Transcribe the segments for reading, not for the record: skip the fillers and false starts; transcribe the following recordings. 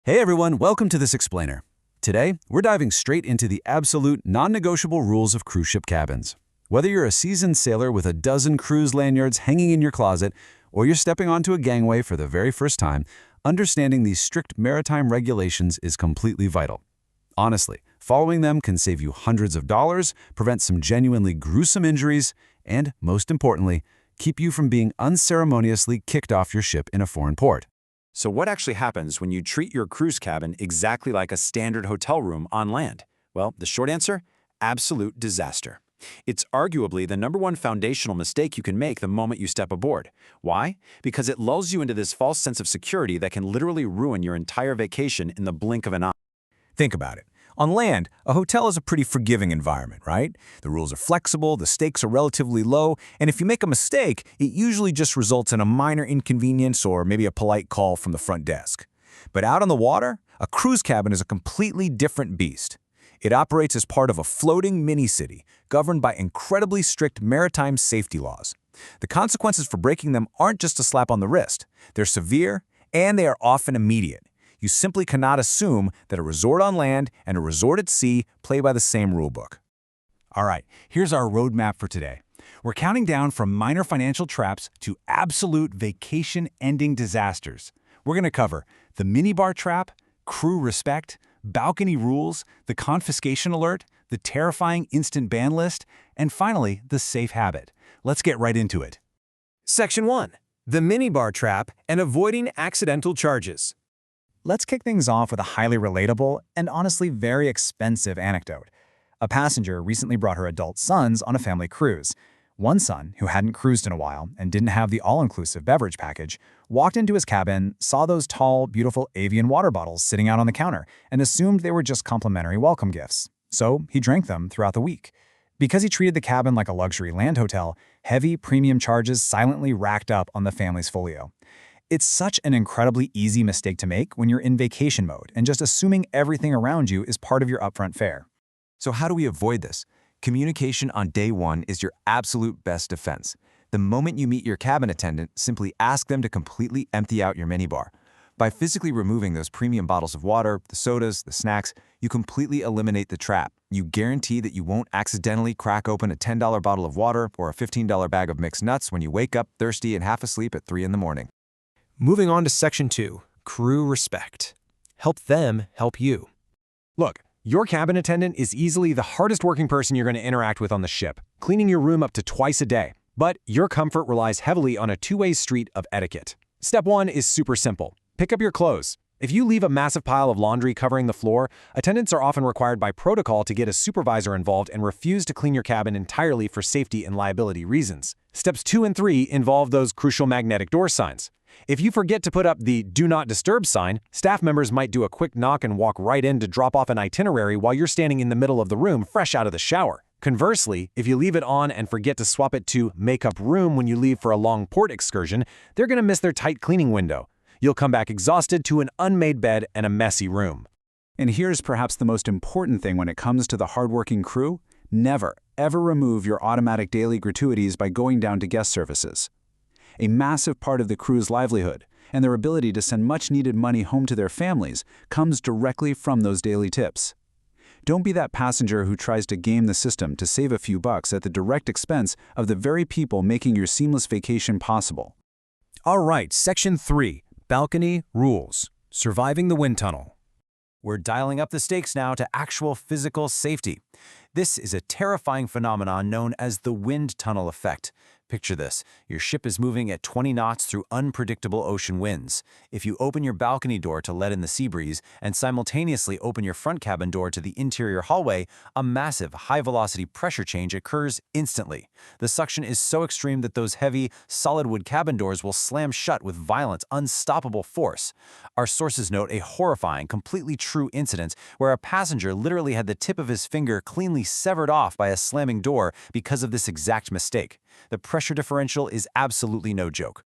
Hey everyone, welcome to This Explainer. Today, we're diving straight into the absolute non-negotiable rules of cruise ship cabins. Whether you're a seasoned sailor with a dozen cruise lanyards hanging in your closet, or you're stepping onto a gangway for the very first time, understanding these strict maritime regulations is completely vital. Honestly, following them can save you hundreds of dollars, prevent some genuinely gruesome injuries, and, most importantly, keep you from being unceremoniously kicked off your ship in a foreign port. So what actually happens when you treat your cruise cabin exactly like a standard hotel room on land? Well, the short answer, absolute disaster. It's arguably the #1 foundational mistake you can make the moment you step aboard. Why? Because it lulls you into this false sense of security that can literally ruin your entire vacation in the blink of an eye. Think about it. On land, a hotel is a pretty forgiving environment, right? The rules are flexible, the stakes are relatively low, and if you make a mistake, it usually just results in a minor inconvenience or maybe a polite call from the front desk. But out on the water, a cruise cabin is a completely different beast. It operates as part of a floating mini-city, governed by incredibly strict maritime safety laws. The consequences for breaking them aren't just a slap on the wrist. They're severe, and they are often immediate. You simply cannot assume that a resort on land and a resort at sea play by the same rulebook. All right, here's our roadmap for today. We're counting down from minor financial traps to absolute vacation-ending disasters. We're going to cover the minibar trap, crew respect, balcony rules, the confiscation alert, the terrifying instant ban list, and finally, the safe habit. Let's get right into it. Section 1. The minibar trap and avoiding accidental charges. Let's kick things off with a highly relatable and honestly very expensive anecdote. A passenger recently brought her adult sons on a family cruise. One son, who hadn't cruised in a while and didn't have the all-inclusive beverage package, walked into his cabin, saw those tall, beautiful avian water bottles sitting out on the counter, and assumed they were just complimentary welcome gifts. So he drank them throughout the week. Because he treated the cabin like a luxury land hotel, heavy premium charges silently racked up on the family's folio. It's such an incredibly easy mistake to make when you're in vacation mode and just assuming everything around you is part of your upfront fare. So how do we avoid this? Communication on day one is your absolute best defense. The moment you meet your cabin attendant, simply ask them to completely empty out your minibar. By physically removing those premium bottles of water, the sodas, the snacks, you completely eliminate the trap. You guarantee that you won't accidentally crack open a $10 bottle of water or a $15 bag of mixed nuts when you wake up thirsty and half asleep at 3 in the morning. Moving on to Section 2. Crew respect. Help them help you. Look, your cabin attendant is easily the hardest working person you're going to interact with on the ship, cleaning your room up to twice a day. But your comfort relies heavily on a two-way street of etiquette. Step 1 is super simple. Pick up your clothes. If you leave a massive pile of laundry covering the floor, attendants are often required by protocol to get a supervisor involved and refuse to clean your cabin entirely for safety and liability reasons. Steps 2 and 3 involve those crucial magnetic door signs. If you forget to put up the Do Not Disturb sign, staff members might do a quick knock and walk right in to drop off an itinerary while you're standing in the middle of the room fresh out of the shower. Conversely, if you leave it on and forget to swap it to Makeup Room when you leave for a long port excursion, they're going to miss their tight cleaning window. You'll come back exhausted to an unmade bed and a messy room. And here's perhaps the most important thing when it comes to the hardworking crew: never, ever remove your automatic daily gratuities by going down to guest services. A massive part of the crew's livelihood and their ability to send much-needed money home to their families comes directly from those daily tips. Don't be that passenger who tries to game the system to save a few bucks at the direct expense of the very people making your seamless vacation possible. All right, Section 3. Balcony rules. Surviving the wind tunnel. We're dialing up the stakes now to actual physical safety. This is a terrifying phenomenon known as the wind tunnel effect. Picture this. Your ship is moving at 20 knots through unpredictable ocean winds. If you open your balcony door to let in the sea breeze and simultaneously open your front cabin door to the interior hallway, a massive high-velocity pressure change occurs instantly. The suction is so extreme that those heavy, solid wood cabin doors will slam shut with violent, unstoppable force. Our sources note a horrifying, completely true incident where a passenger literally had the tip of his finger cleanly severed off by a slamming door because of this exact mistake. The pressure differential is absolutely no joke.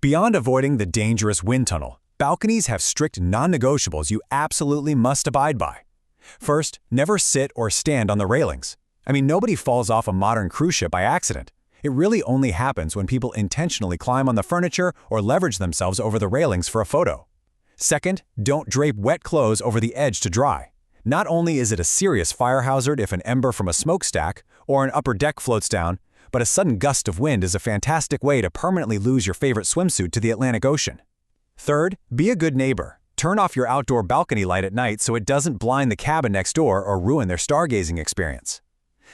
Beyond avoiding the dangerous wind tunnel, balconies have strict non-negotiables you absolutely must abide by. First, never sit or stand on the railings. I mean, nobody falls off a modern cruise ship by accident. It really only happens when people intentionally climb on the furniture or leverage themselves over the railings for a photo. Second, don't drape wet clothes over the edge to dry. Not only is it a serious fire hazard if an ember from a smokestack or an upper deck floats down, but a sudden gust of wind is a fantastic way to permanently lose your favorite swimsuit to the Atlantic Ocean. Third, be a good neighbor. Turn off your outdoor balcony light at night so it doesn't blind the cabin next door or ruin their stargazing experience.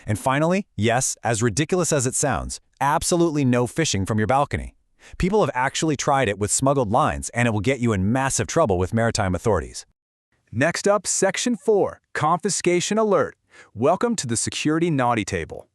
And finally, yes, as ridiculous as it sounds, absolutely no fishing from your balcony. People have actually tried it with smuggled lines, and it will get you in massive trouble with maritime authorities. Next up, Section 4, Confiscation Alert. Welcome to the Security Naughty Table.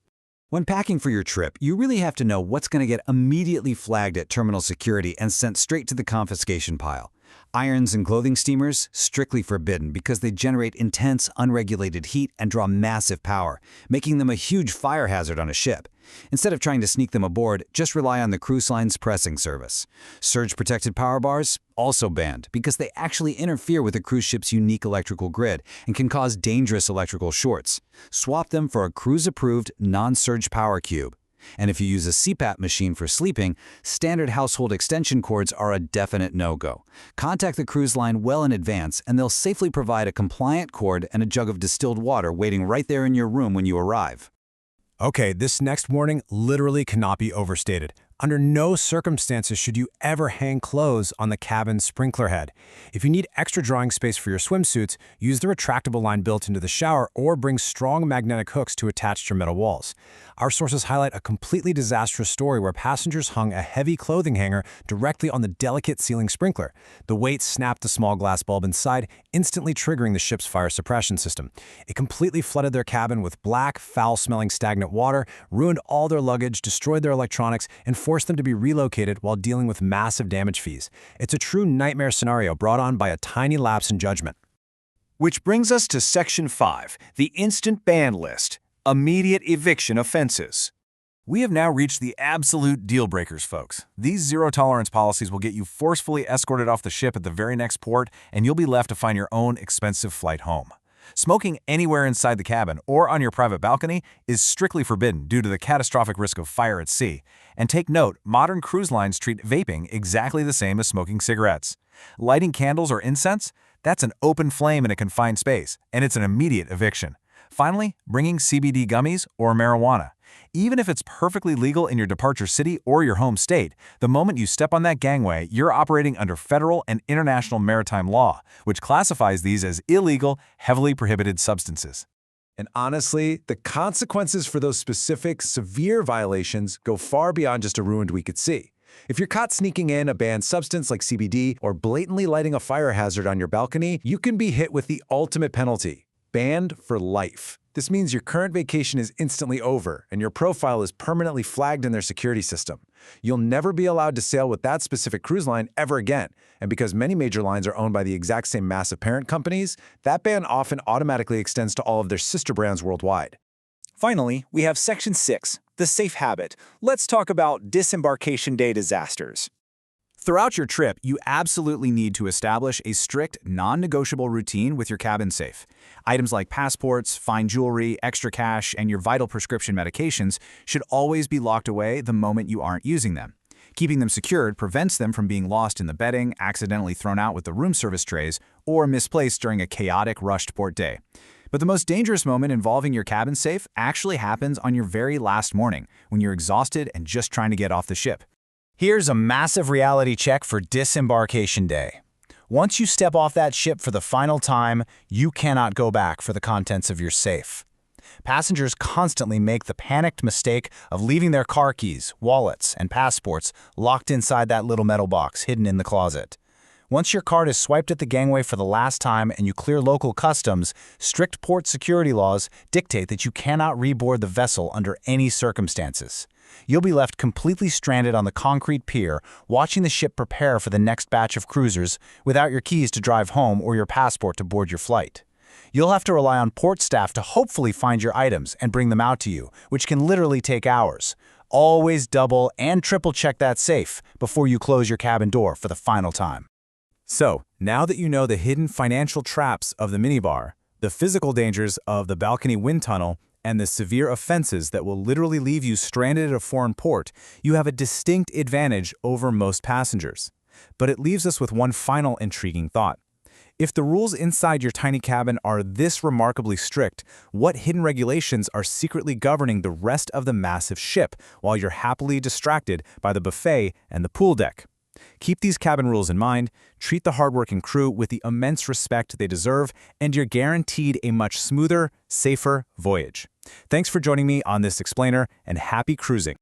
When packing for your trip, you really have to know what's going to get immediately flagged at terminal security and sent straight to the confiscation pile. Irons and clothing steamers, strictly forbidden because they generate intense, unregulated heat and draw massive power, making them a huge fire hazard on a ship. Instead of trying to sneak them aboard, just rely on the cruise line's pressing service. Surge-protected power bars, also banned because they actually interfere with a cruise ship's unique electrical grid and can cause dangerous electrical shorts. Swap them for a cruise-approved, non-surge power cube. And if you use a CPAP machine for sleeping, standard household extension cords are a definite no-go. Contact the cruise line well in advance, and they'll safely provide a compliant cord and a jug of distilled water waiting right there in your room when you arrive. Okay, this next warning literally cannot be overstated. Under no circumstances should you ever hang clothes on the cabin sprinkler head. If you need extra drying space for your swimsuits, use the retractable line built into the shower or bring strong magnetic hooks to attach to your metal walls. Our sources highlight a completely disastrous story where passengers hung a heavy clothing hanger directly on the delicate ceiling sprinkler. The weight snapped the small glass bulb inside, instantly triggering the ship's fire suppression system. It completely flooded their cabin with black, foul-smelling stagnant water, ruined all their luggage, destroyed their electronics, and forced them to be relocated while dealing with massive damage fees. It's a true nightmare scenario brought on by a tiny lapse in judgment. Which brings us to Section 5, the Instant Ban List, Immediate Eviction Offenses. We have now reached the absolute deal breakers, folks. These zero-tolerance policies will get you forcefully escorted off the ship at the very next port, and you'll be left to find your own expensive flight home. Smoking anywhere inside the cabin or on your private balcony is strictly forbidden due to the catastrophic risk of fire at sea. And take note, modern cruise lines treat vaping exactly the same as smoking cigarettes. Lighting candles or incense? That's an open flame in a confined space, and it's an immediate eviction. Finally, bringing CBD gummies or marijuana. Even if it's perfectly legal in your departure city or your home state, the moment you step on that gangway, you're operating under federal and international maritime law, which classifies these as illegal, heavily prohibited substances. And honestly, the consequences for those specific, severe violations go far beyond just a ruined week at sea. If you're caught sneaking in a banned substance like CBD or blatantly lighting a fire hazard on your balcony, you can be hit with the ultimate penalty: banned for life. This means your current vacation is instantly over, and your profile is permanently flagged in their security system. You'll never be allowed to sail with that specific cruise line ever again, and because many major lines are owned by the exact same massive parent companies, that ban often automatically extends to all of their sister brands worldwide. Finally, we have Section 6, the Safe Habit. Let's talk about disembarkation day disasters. Throughout your trip, you absolutely need to establish a strict, non-negotiable routine with your cabin safe. Items like passports, fine jewelry, extra cash, and your vital prescription medications should always be locked away the moment you aren't using them. Keeping them secured prevents them from being lost in the bedding, accidentally thrown out with the room service trays, or misplaced during a chaotic, rushed port day. But the most dangerous moment involving your cabin safe actually happens on your very last morning, when you're exhausted and just trying to get off the ship. Here's a massive reality check for disembarkation day. Once you step off that ship for the final time, you cannot go back for the contents of your safe. Passengers constantly make the panicked mistake of leaving their car keys, wallets, and passports locked inside that little metal box hidden in the closet. Once your card is swiped at the gangway for the last time and you clear local customs, strict port security laws dictate that you cannot reboard the vessel under any circumstances. You'll be left completely stranded on the concrete pier, watching the ship prepare for the next batch of cruisers without your keys to drive home or your passport to board your flight. You'll have to rely on port staff to hopefully find your items and bring them out to you, which can literally take hours. Always double and triple check that safe before you close your cabin door for the final time. So, now that you know the hidden financial traps of the minibar, the physical dangers of the balcony wind tunnel, and the severe offenses that will literally leave you stranded at a foreign port, you have a distinct advantage over most passengers. But it leaves us with one final intriguing thought. If the rules inside your tiny cabin are this remarkably strict, what hidden regulations are secretly governing the rest of the massive ship while you're happily distracted by the buffet and the pool deck? Keep these cabin rules in mind, treat the hardworking crew with the immense respect they deserve, and you're guaranteed a much smoother, safer voyage. Thanks for joining me on this explainer, and happy cruising.